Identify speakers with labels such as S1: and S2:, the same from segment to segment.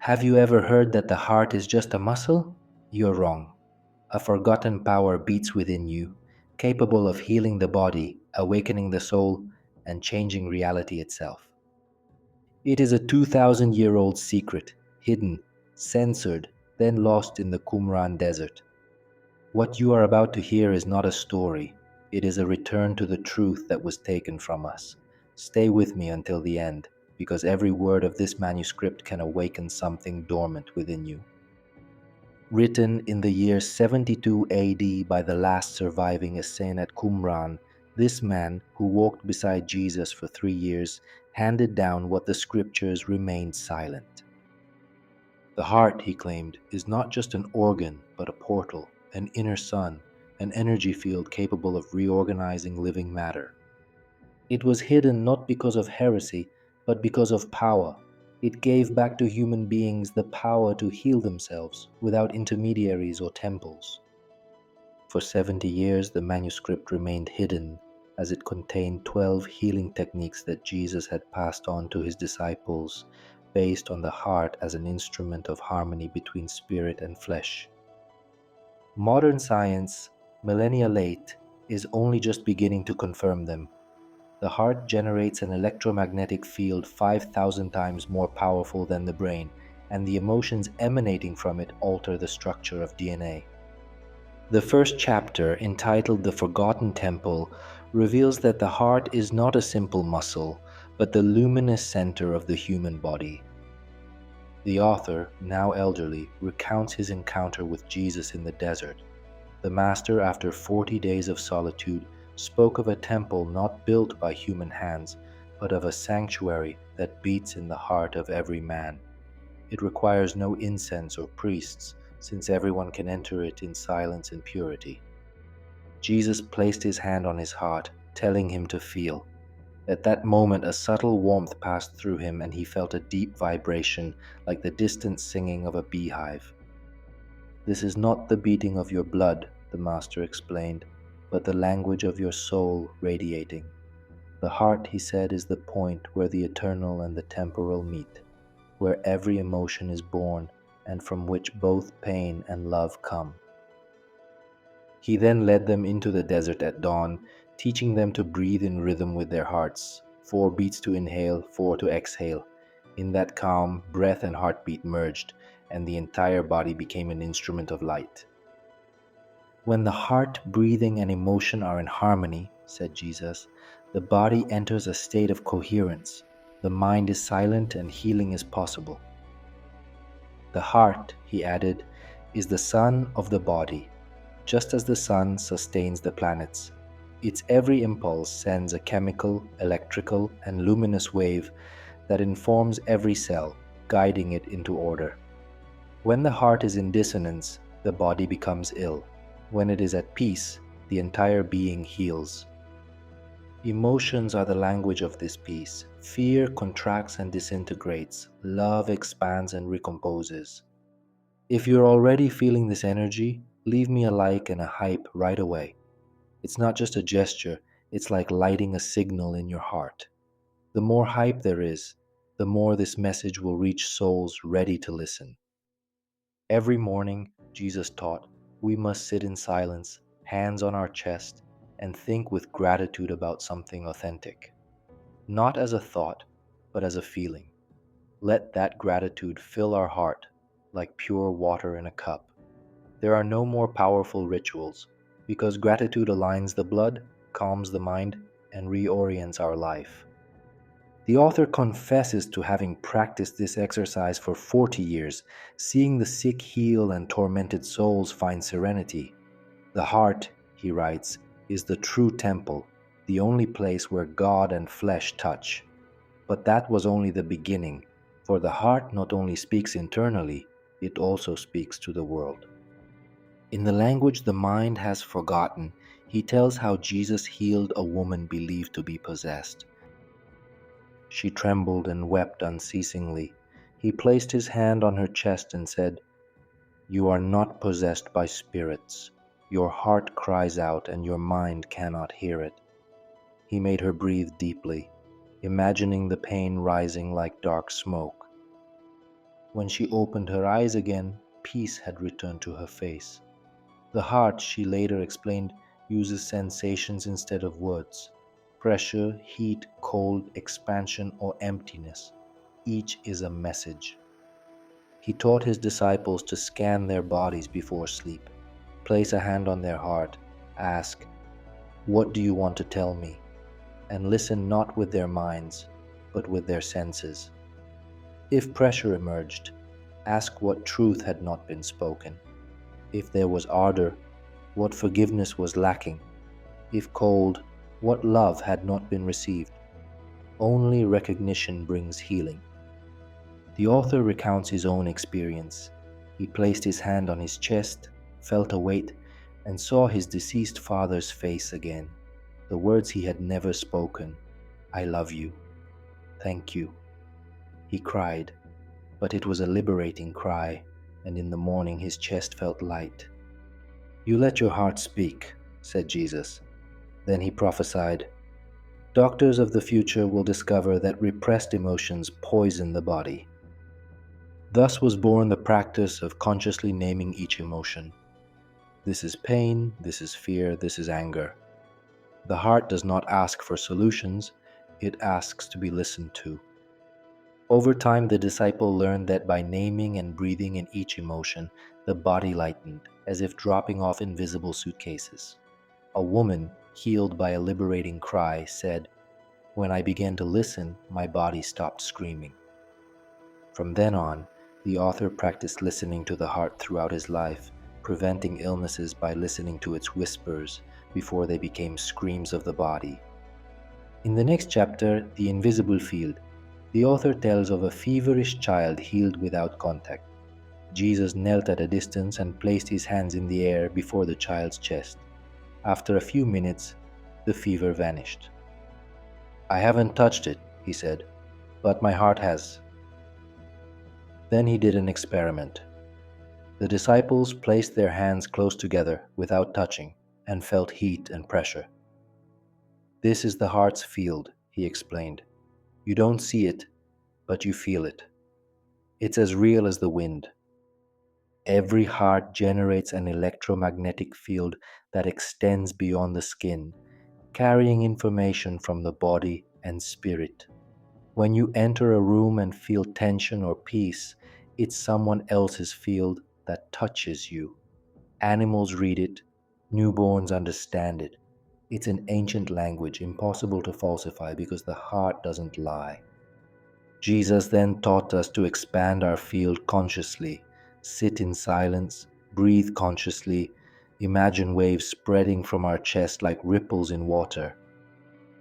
S1: Have you ever heard that the heart is just a muscle? You're wrong. A forgotten power beats within you, capable of healing the body, awakening the soul, and changing reality itself. It is a 2,000-year-old secret, hidden, censored, then lost in the Qumran desert. What you are about to hear is not a story, it is a return to the truth that was taken from us. Stay with me until the end, because every word of this manuscript can awaken something dormant within you. Written in the year 72 AD by the last surviving Essene at Qumran, this man, who walked beside Jesus for 3 years, handed down what the scriptures remained silent. The heart, he claimed, is not just an organ, but a portal, an inner sun, an energy field capable of reorganizing living matter. It was hidden not because of heresy, but because of power. It gave back to human beings the power to heal themselves without intermediaries or temples. For 70 years, the manuscript remained hidden, as it contained 12 healing techniques that Jesus had passed on to his disciples, based on the heart as an instrument of harmony between spirit and flesh. Modern science, millennia late, is only just beginning to confirm them. The heart generates an electromagnetic field 5,000 times more powerful than the brain, and the emotions emanating from it alter the structure of DNA. The first chapter, entitled The Forgotten Temple, reveals that the heart is not a simple muscle, but the luminous center of the human body. The author, now elderly, recounts his encounter with Jesus in the desert. The Master, after 40 days of solitude, spoke of a temple not built by human hands, but of a sanctuary that beats in the heart of every man. It requires no incense or priests, since everyone can enter it in silence and purity. Jesus placed his hand on his heart, telling him to feel. At that moment, a subtle warmth passed through him, and he felt a deep vibration, like the distant singing of a beehive. "This is not the beating of your blood," the Master explained, "but the language of your soul radiating. The heart," he said, "is the point where the eternal and the temporal meet, where every emotion is born, and from which both pain and love come." He then led them into the desert at dawn, teaching them to breathe in rhythm with their hearts, 4 beats to inhale, 4 to exhale. In that calm, breath and heartbeat merged, and the entire body became an instrument of light. "When the heart, breathing, and emotion are in harmony," said Jesus, "the body enters a state of coherence. The mind is silent and healing is possible." The heart, he added, is the sun of the body. Just as the sun sustains the planets, its every impulse sends a chemical, electrical, and luminous wave that informs every cell, guiding it into order. When the heart is in dissonance, the body becomes ill. When it is at peace, the entire being heals. Emotions are the language of this peace. Fear contracts and disintegrates. Love expands and recomposes. If you're already feeling this energy, leave me a like and a hype right away. It's not just a gesture, it's like lighting a signal in your heart. The more hype there is, the more this message will reach souls ready to listen. Every morning, Jesus taught, we must sit in silence, hands on our chest, and think with gratitude about something authentic. Not as a thought, but as a feeling. Let that gratitude fill our heart like pure water in a cup. There are no more powerful rituals, because gratitude aligns the blood, calms the mind, and reorients our life. The author confesses to having practiced this exercise for 40 years, seeing the sick heal and tormented souls find serenity. The heart, he writes, is the true temple, the only place where God and flesh touch. But that was only the beginning, for the heart not only speaks internally, it also speaks to the world. In the language the mind has forgotten, he tells how Jesus healed a woman believed to be possessed. She trembled and wept unceasingly. He placed his hand on her chest and said, "You are not possessed by spirits. Your heart cries out and your mind cannot hear it." He made her breathe deeply, imagining the pain rising like dark smoke. When she opened her eyes again, peace had returned to her face. The heart, she later explained, uses sensations instead of words. Pressure, heat, cold, expansion, or emptiness. Each is a message. He taught his disciples to scan their bodies before sleep, place a hand on their heart, ask, "What do you want to tell me?" and listen not with their minds, but with their senses. If pressure emerged, ask what truth had not been spoken. If there was ardor, what forgiveness was lacking. If cold, what love had not been received. Only recognition brings healing. The author recounts his own experience. He placed his hand on his chest, felt a weight, and saw his deceased father's face again. The words he had never spoken, "I love you," "Thank you." He cried, but it was a liberating cry, and in the morning his chest felt light. "You let your heart speak," said Jesus. Then he prophesied, "Doctors of the future will discover that repressed emotions poison the body." Thus was born the practice of consciously naming each emotion. This is pain, this is fear, this is anger. The heart does not ask for solutions, it asks to be listened to. Over time, the disciple learned that by naming and breathing in each emotion, the body lightened, as if dropping off invisible suitcases. A woman, healed by a liberating cry, said, "When I began to listen, my body stopped screaming." From then on, the author practiced listening to the heart throughout his life, preventing illnesses by listening to its whispers before they became screams of the body. In the next chapter, The Invisible Field, the author tells of a feverish child healed without contact. Jesus knelt at a distance and placed his hands in the air before the child's chest. After a few minutes, the fever vanished. "I haven't touched it," he said, "but my heart has." Then he did an experiment. The disciples placed their hands close together without touching and felt heat and pressure. "This is the heart's field," he explained. "You don't see it, but you feel it. It's as real as the wind. Every heart generates an electromagnetic field that extends beyond the skin, carrying information from the body and spirit. When you enter a room and feel tension or peace, it's someone else's field that touches you. Animals read it, newborns understand it. It's an ancient language, impossible to falsify because the heart doesn't lie. Jesus then taught us to expand our field consciously, sit in silence, breathe consciously, imagine waves spreading from our chest like ripples in water.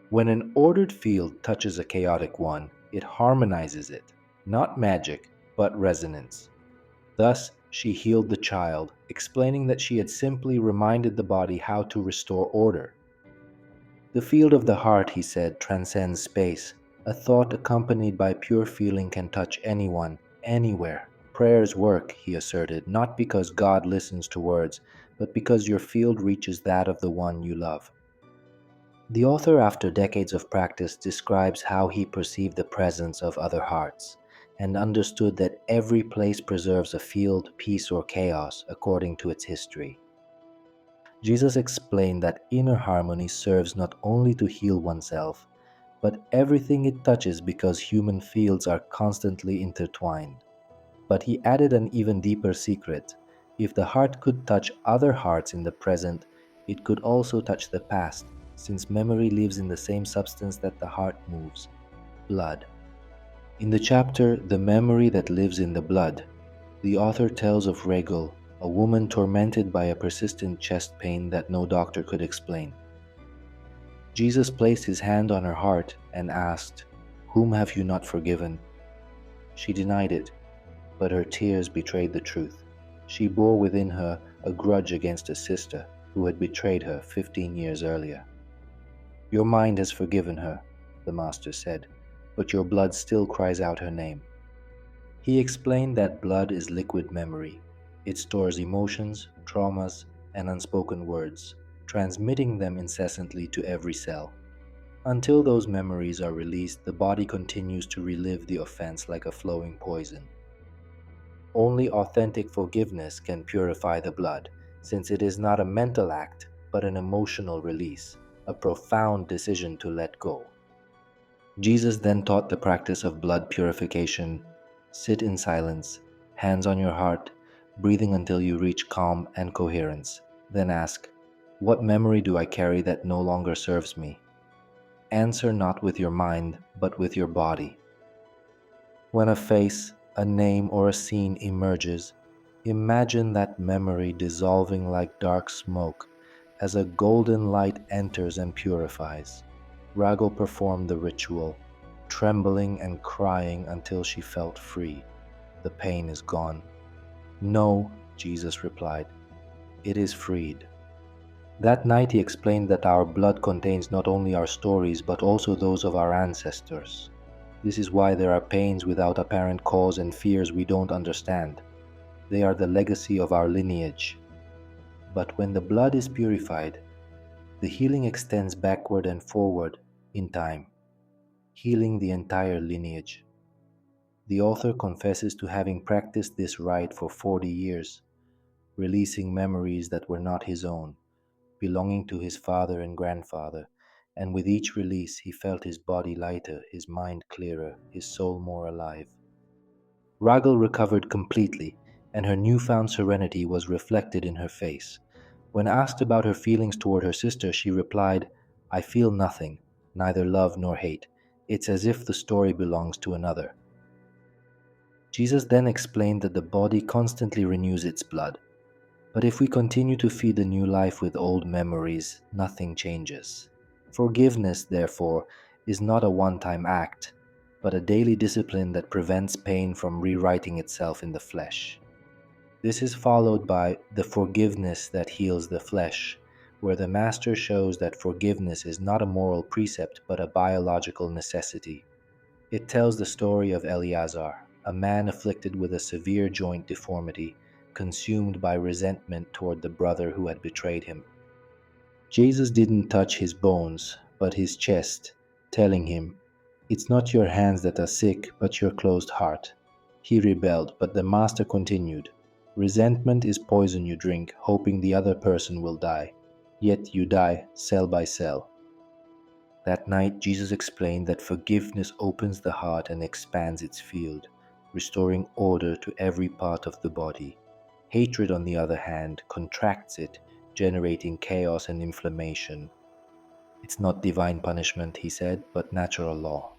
S1: When an ordered field touches a chaotic one, it harmonizes it, not magic, but resonance. Thus, she healed the child, explaining that she had simply reminded the body how to restore order. The field of the heart, he said, transcends space. A thought accompanied by pure feeling can touch anyone, anywhere. Prayers work, he asserted, not because God listens to words, but because your field reaches that of the one you love. The author, after decades of practice, describes how he perceived the presence of other hearts and understood that every place preserves a field, peace, or chaos according to its history. Jesus explained that inner harmony serves not only to heal oneself, but everything it touches because human fields are constantly intertwined. But he added an even deeper secret. If the heart could touch other hearts in the present, it could also touch the past, since memory lives in the same substance that the heart moves, blood. In the chapter "The Memory That Lives in the Blood," the author tells of Regal, a woman tormented by a persistent chest pain that no doctor could explain. Jesus placed his hand on her heart and asked, "Whom have you not forgiven?" She denied it, but her tears betrayed the truth. She bore within her a grudge against a sister who had betrayed her 15 years earlier. "Your mind has forgiven her," the master said, "but your blood still cries out her name." He explained that blood is liquid memory. It stores emotions, traumas, and unspoken words, transmitting them incessantly to every cell. Until those memories are released, the body continues to relive the offense like a flowing poison. Only authentic forgiveness can purify the blood, since it is not a mental act, but an emotional release, a profound decision to let go. Jesus then taught the practice of blood purification. Sit in silence, hands on your heart, breathing until you reach calm and coherence. Then ask, what memory do I carry that no longer serves me? Answer not with your mind, but with your body. When a face, a name, or a scene emerges, imagine that memory dissolving like dark smoke as a golden light enters and purifies. Rago performed the ritual, trembling and crying until she felt free. The pain is gone. No, Jesus replied, it is freed. That night he explained that our blood contains not only our stories but also those of our ancestors. This is why there are pains without apparent cause and fears we don't understand. They are the legacy of our lineage. But when the blood is purified, the healing extends backward and forward in time, healing the entire lineage. The author confesses to having practiced this rite for 40 years, releasing memories that were not his own, belonging to his father and grandfather, and with each release he felt his body lighter, his mind clearer, his soul more alive. Ragal recovered completely, and her newfound serenity was reflected in her face. When asked about her feelings toward her sister, she replied, I feel nothing, neither love nor hate. It's as if the story belongs to another. Jesus then explained that the body constantly renews its blood. But if we continue to feed the new life with old memories, nothing changes. Forgiveness, therefore, is not a one-time act, but a daily discipline that prevents pain from rewriting itself in the flesh. This is followed by the forgiveness that heals the flesh, where the Master shows that forgiveness is not a moral precept but a biological necessity. It tells the story of Eleazar, a man afflicted with a severe joint deformity, consumed by resentment toward the brother who had betrayed him. Jesus didn't touch his bones, but his chest, telling him, It's not your hands that are sick, but your closed heart. He rebelled, but the Master continued, Resentment is poison you drink, hoping the other person will die. Yet you die cell by cell. That night, Jesus explained that forgiveness opens the heart and expands its field, restoring order to every part of the body. Hatred, on the other hand, contracts it, generating chaos and inflammation. It's not divine punishment, he said, but natural law.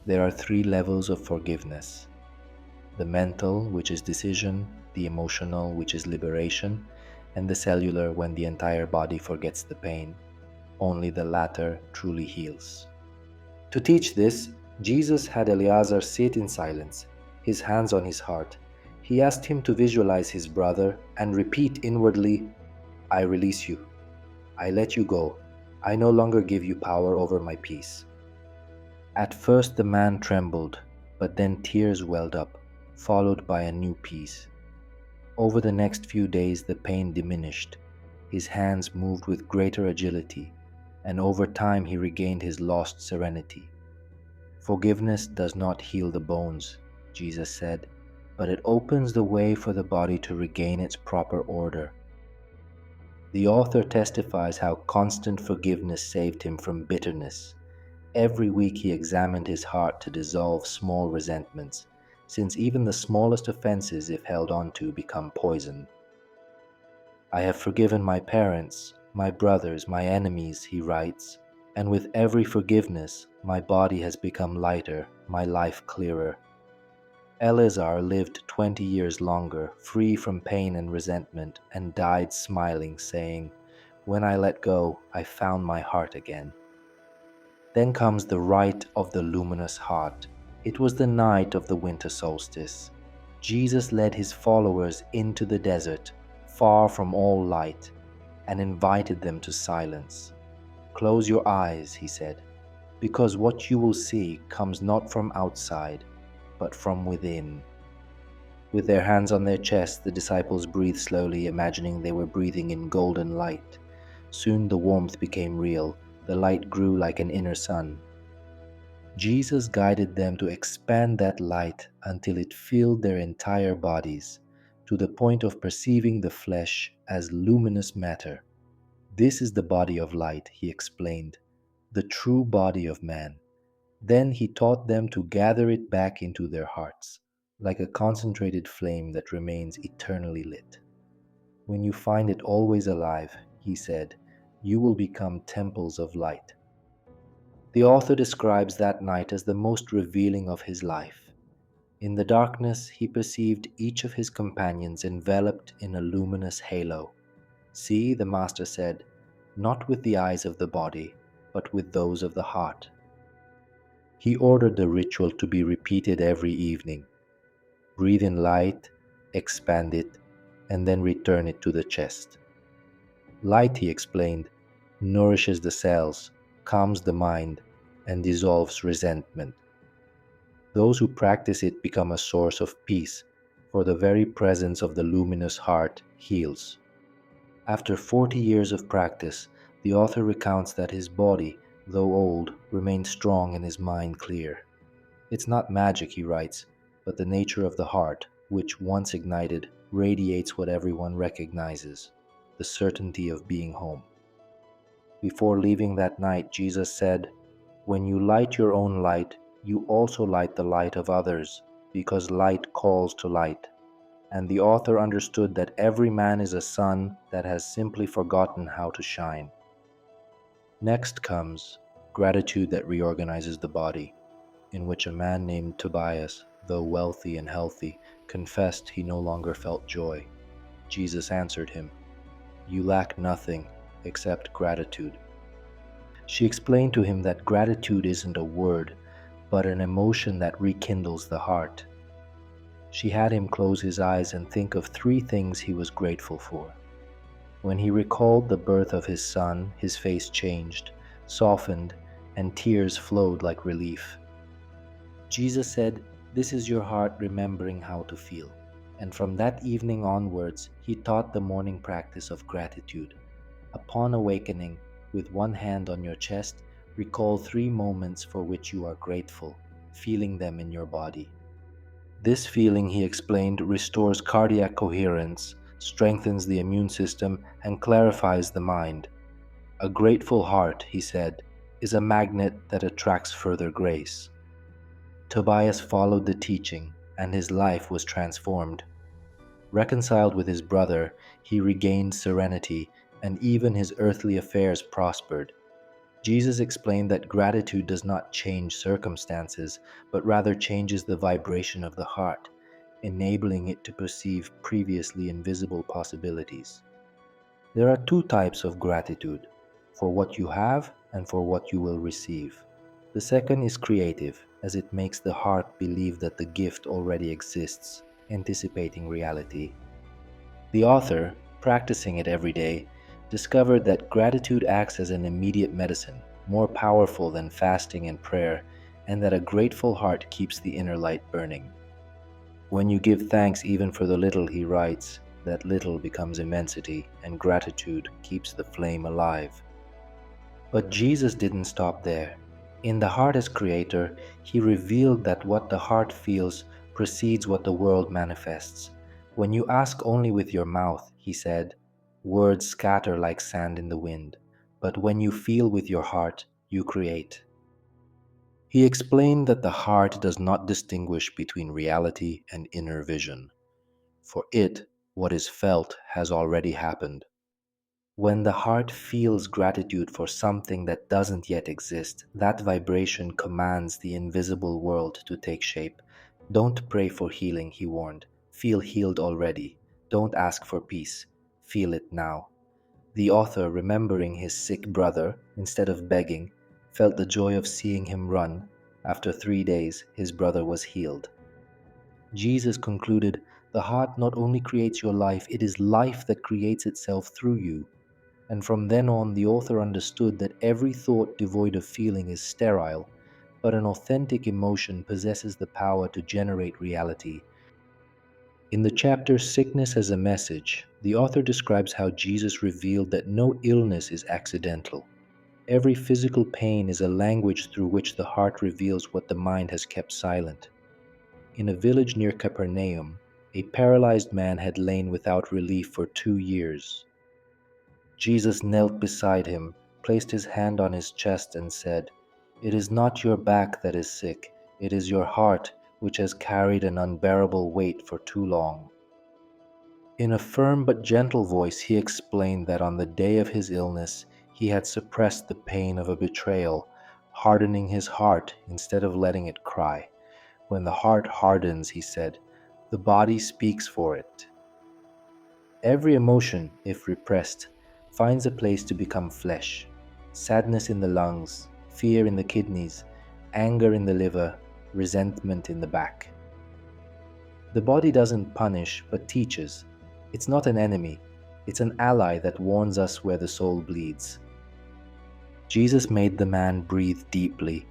S1: There are 3 levels of forgiveness: the mental, which is decision, the emotional, which is liberation, and the cellular, when the entire body forgets the pain. Only the latter truly heals. To teach this, Jesus had Eleazar sit in silence, his hands on his heart. He asked him to visualize his brother and repeat inwardly, I release you. I let you go. I no longer give you power over my peace. At first the man trembled, but then tears welled up, followed by a new peace. Over the next few days the pain diminished. His hands moved with greater agility, and over time he regained his lost serenity. Forgiveness does not heal the bones, Jesus said, but it opens the way for the body to regain its proper order. The author testifies how constant forgiveness saved him from bitterness. Every week he examined his heart to dissolve small resentments, since even the smallest offenses, if held on to, become poison. I have forgiven my parents, my brothers, my enemies, he writes, and with every forgiveness, my body has become lighter, my life clearer. Eleazar lived 20 years longer, free from pain and resentment, and died smiling, saying, When I let go, I found my heart again. Then comes the rite of the luminous heart. It was the night of the winter solstice. Jesus led his followers into the desert, far from all light, and invited them to silence. Close your eyes, he said, because what you will see comes not from outside, but from within. With their hands on their chests, the disciples breathed slowly, imagining they were breathing in golden light. Soon the warmth became real. The light grew like an inner sun. Jesus guided them to expand that light until it filled their entire bodies, to the point of perceiving the flesh as luminous matter. This is the body of light, he explained, the true body of man. Then he taught them to gather it back into their hearts, like a concentrated flame that remains eternally lit. When you find it always alive, he said, you will become temples of light. The author describes that night as the most revealing of his life. In the darkness, he perceived each of his companions enveloped in a luminous halo. See, the Master said, not with the eyes of the body, but with those of the heart. He ordered the ritual to be repeated every evening. Breathe in light, expand it, and then return it to the chest. Light, he explained, nourishes the cells, calms the mind, and dissolves resentment. Those who practice it become a source of peace, for the very presence of the luminous heart heals. After 40 years of practice, the author recounts that his body, though old, remained strong and his mind clear. It's not magic, he writes, but the nature of the heart, which, once ignited, radiates what everyone recognizes, the certainty of being home. Before leaving that night, Jesus said, when you light your own light, you also light the light of others, because light calls to light. And the author understood that every man is a sun that has simply forgotten how to shine. Next comes gratitude that reorganizes the body, in which a man named Tobias, though wealthy and healthy, confessed he no longer felt joy. Jesus answered him, you lack nothing except gratitude. She explained to him that gratitude isn't a word, but an emotion that rekindles the heart. She had him close his eyes and think of 3 things he was grateful for. When he recalled the birth of his son, his face changed, softened, and tears flowed like relief. Jesus said, this is your heart remembering how to feel. And from that evening onwards, he taught the morning practice of gratitude. Upon awakening, with one hand on your chest, recall 3 moments for which you are grateful, feeling them in your body. This feeling, he explained, restores cardiac coherence, strengthens the immune system, and clarifies the mind. A grateful heart, he said, is a magnet that attracts further grace. Tobias followed the teaching, and his life was transformed. Reconciled with his brother, he regained serenity, and even his earthly affairs prospered. Jesus explained that gratitude does not change circumstances, but rather changes the vibration of the heart, enabling it to perceive previously invisible possibilities. There are 2 types of gratitude, for what you have and for what you will receive. The second is creative, as it makes the heart believe that the gift already exists, anticipating reality. The author, practicing it every day, discovered that gratitude acts as an immediate medicine, more powerful than fasting and prayer, and that a grateful heart keeps the inner light burning. When you give thanks even for the little, he writes, that little becomes immensity, and gratitude keeps the flame alive. But Jesus didn't stop there. In the heart as creator, he revealed that what the heart feels precedes what the world manifests. When you ask only with your mouth, he said, words scatter like sand in the wind, but when you feel with your heart, you create. He explained that the heart does not distinguish between reality and inner vision. For it, what is felt has already happened. When the heart feels gratitude for something that doesn't yet exist, that vibration commands the invisible world to take shape. Don't pray for healing, he warned. Feel healed already. Don't ask for peace. Feel it now. The author, remembering his sick brother, instead of begging, felt the joy of seeing him run. After 3 days, his brother was healed. Jesus concluded, the heart not only creates your life, it is life that creates itself through you. And from then on, the author understood that every thought devoid of feeling is sterile, but an authentic emotion possesses the power to generate reality. In the chapter Sickness as a Message, the author describes how Jesus revealed that no illness is accidental. Every physical pain is a language through which the heart reveals what the mind has kept silent. In a village near Capernaum, a paralyzed man had lain without relief for 2 years. Jesus knelt beside him, placed his hand on his chest, and said, "It is not your back that is sick, it is your heart which has carried an unbearable weight for too long." In a firm but gentle voice, he explained that on the day of his illness, he had suppressed the pain of a betrayal, hardening his heart instead of letting it cry. When the heart hardens, he said, the body speaks for it. Every emotion, if repressed, finds a place to become flesh. Sadness in the lungs, fear in the kidneys, anger in the liver, resentment in the back. The body doesn't punish, but teaches. It's not an enemy, it's an ally that warns us where the soul bleeds. Jesus made the man breathe deeply,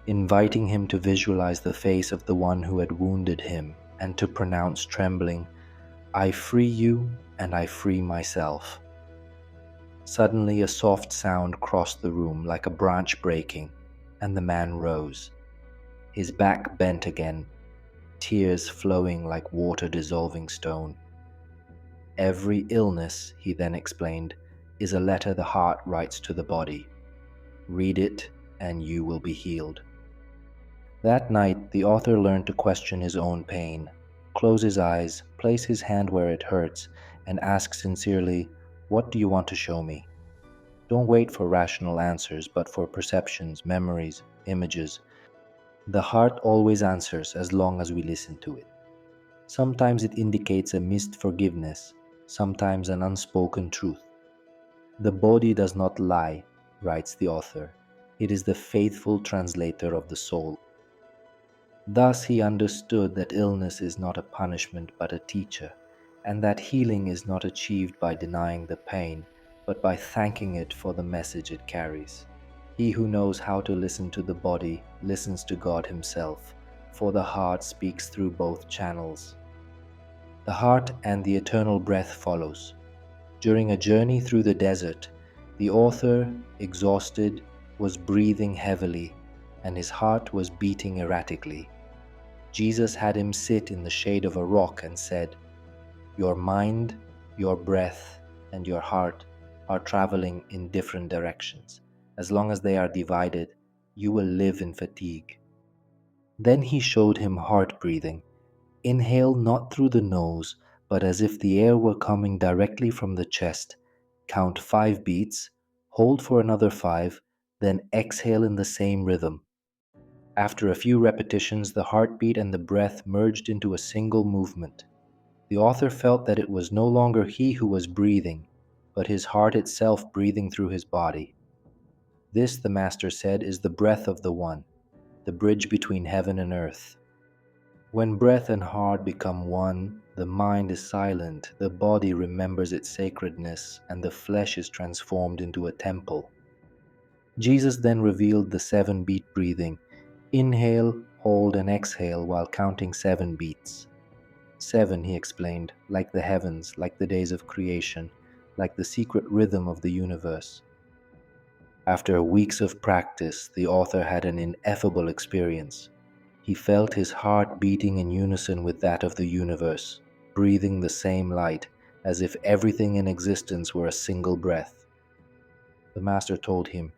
S1: inviting him to visualize the face of the one who had wounded him and to pronounce trembling, "I free you and I free myself." Suddenly a soft sound crossed the room like a branch breaking, and the man rose. His back bent again, tears flowing like water dissolving stone. Every illness, he then explained, is a letter the heart writes to the body. Read it and you will be healed. That night, the author learned to question his own pain, close his eyes, place his hand where it hurts, and ask sincerely, "What do you want to show me?" Don't wait for rational answers, but for perceptions, memories, images. The heart always answers as long as we listen to it. Sometimes it indicates a missed forgiveness, sometimes an unspoken truth. The body does not lie, writes the author. It is the faithful translator of the soul. Thus he understood that illness is not a punishment but a teacher, and that healing is not achieved by denying the pain, but by thanking it for the message it carries. He who knows how to listen to the body listens to God himself, for the heart speaks through both channels. The heart and the eternal breath follows. During a journey through the desert, the author, exhausted, was breathing heavily, and his heart was beating erratically. Jesus had him sit in the shade of a rock and said, "Your mind, your breath, and your heart are traveling in different directions. As long as they are divided, you will live in fatigue." Then he showed him heart breathing. Inhale not through the nose, but as if the air were coming directly from the chest. Count 5 beats, hold for another 5, then exhale in the same rhythm. After a few repetitions, the heartbeat and the breath merged into a single movement. The author felt that it was no longer he who was breathing, but his heart itself breathing through his body. This, the master said, is the breath of the One, the bridge between heaven and earth. When breath and heart become one, the mind is silent, the body remembers its sacredness, and the flesh is transformed into a temple. Jesus then revealed the 7-beat breathing. Inhale, hold, and exhale while counting 7 beats. 7, he explained, like the heavens, like the days of creation, like the secret rhythm of the universe. After weeks of practice, the author had an ineffable experience. He felt his heart beating in unison with that of the universe, breathing the same light, as if everything in existence were a single breath. The master told him,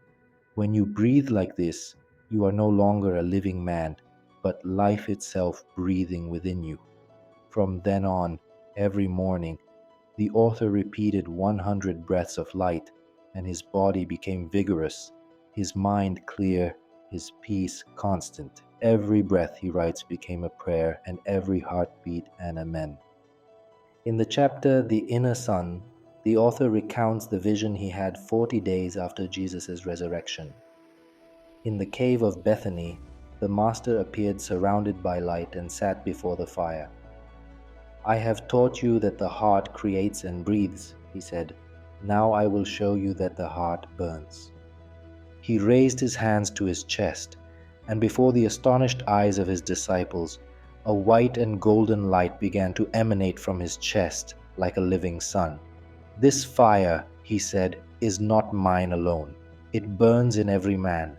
S1: "When you breathe like this, you are no longer a living man, but life itself breathing within you." From then on, every morning, the author repeated 100 breaths of light, and his body became vigorous, his mind clear, his peace constant. Every breath, he writes, became a prayer, and every heartbeat an amen. In the chapter The Inner Sun, the author recounts the vision he had 40 days after Jesus' resurrection. In the cave of Bethany, the Master appeared surrounded by light and sat before the fire. "I have taught you that the heart creates and breathes," he said. "Now I will show you that the heart burns." He raised his hands to his chest, and before the astonished eyes of his disciples, a white and golden light began to emanate from his chest like a living sun. "This fire," he said, "is not mine alone. It burns in every man,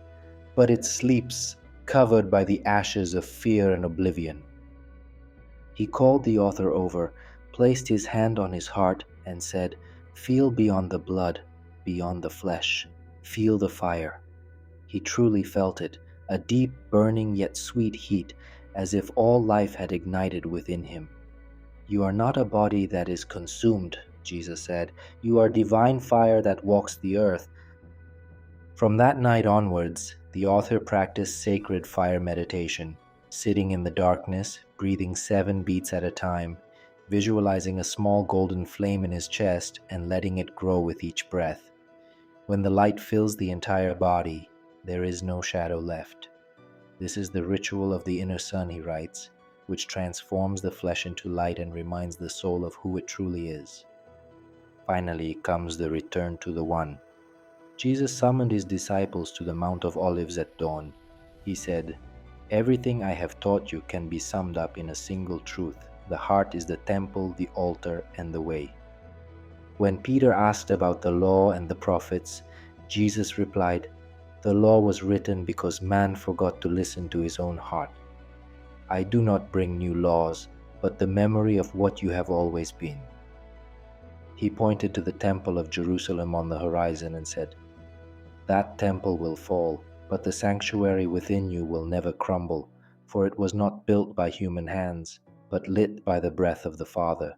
S1: but it sleeps covered by the ashes of fear and oblivion. He called the author over, placed his hand on his heart, and said, "Feel beyond the blood, beyond the flesh. Feel the fire." He truly felt it, a deep, burning yet sweet heat, as if all life had ignited within him. "You are not a body that is consumed," Jesus said. "You are divine fire that walks the earth." From that night onwards, the author practiced sacred fire meditation, sitting in the darkness, breathing 7 beats at a time, visualizing a small golden flame in his chest and letting it grow with each breath. When the light fills the entire body, there is no shadow left. This is the ritual of the inner sun, he writes, which transforms the flesh into light and reminds the soul of who it truly is. Finally comes the return to the One. Jesus summoned his disciples to the Mount of Olives at dawn. He said, "Everything I have taught you can be summed up in a single truth. The heart is the temple, the altar, and the way." When Peter asked about the law and the prophets, Jesus replied, "The law was written because man forgot to listen to his own heart. I do not bring new laws, but the memory of what you have always been." He pointed to the temple of Jerusalem on the horizon and said, "That temple will fall, but the sanctuary within you will never crumble, for it was not built by human hands, but lit by the breath of the Father."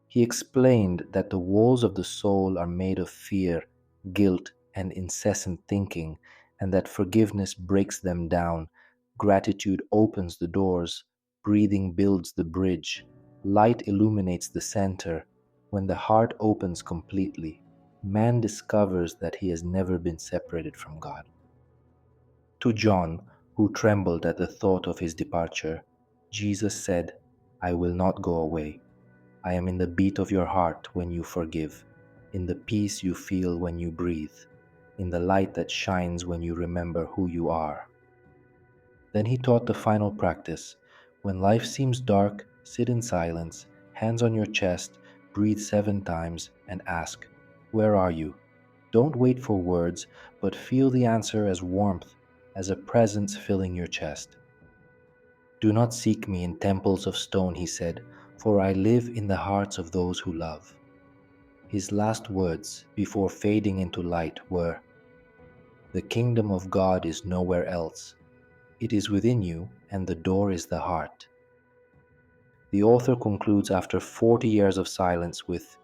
S1: He explained that the walls of the soul are made of fear, guilt, and incessant thinking, and that forgiveness breaks them down, gratitude opens the doors, breathing builds the bridge, light illuminates the center. When the heart opens completely, man discovers that he has never been separated from God. To John, who trembled at the thought of his departure, Jesus said, "I will not go away. I am in the beat of your heart when you forgive, in the peace you feel when you breathe, in the light that shines when you remember who you are." Then he taught the final practice. When life seems dark, sit in silence, hands on your chest, breathe 7 times, and ask, "Where are you?" Don't wait for words, but feel the answer as warmth, as a presence filling your chest. "Do not seek me in temples of stone," he said, "for I live in the hearts of those who love." His last words before fading into light were, "The kingdom of God is nowhere else. It is within you, and the door is the heart." The author concludes after 40 years of silence with,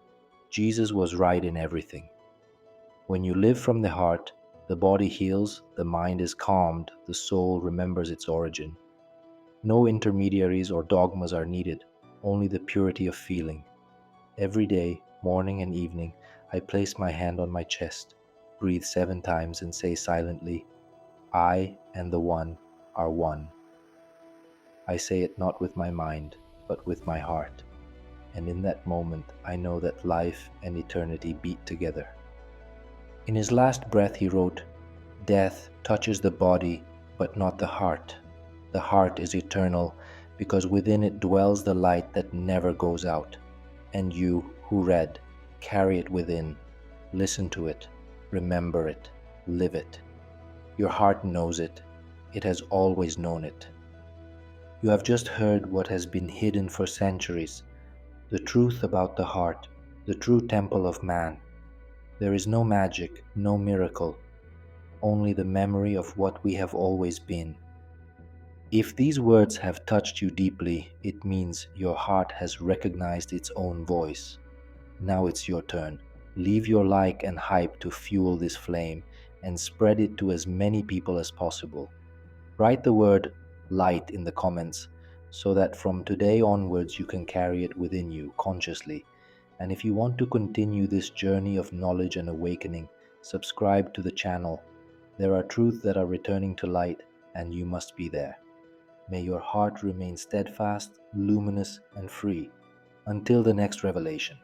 S1: "Jesus was right in everything. When you live from the heart, the body heals, the mind is calmed, the soul remembers its origin. No intermediaries or dogmas are needed, only the purity of feeling. Every day, morning and evening, I place my hand on my chest, breathe 7 times, and say silently, 'I and the One are one.' I say it not with my mind, but with my heart. And in that moment, I know that life and eternity beat together." In his last breath, he wrote, "Death touches the body, but not the heart. The heart is eternal, because within it dwells the light that never goes out. And you, who read, carry it within. Listen to it, remember it, live it. Your heart knows it. It has always known it. You have just heard what has been hidden for centuries, the truth about the heart, the true temple of man. There is no magic, no miracle, only the memory of what we have always been. If these words have touched you deeply, it means your heart has recognized its own voice. Now it's your turn. Leave your like and hype to fuel this flame and spread it to as many people as possible. Write the word light in the comments so that from today onwards you can carry it within you consciously. And if you want to continue this journey of knowledge and awakening, subscribe to the channel. There are truths that are returning to light, and you must be there. May your heart remain steadfast, luminous, and free until the next revelation.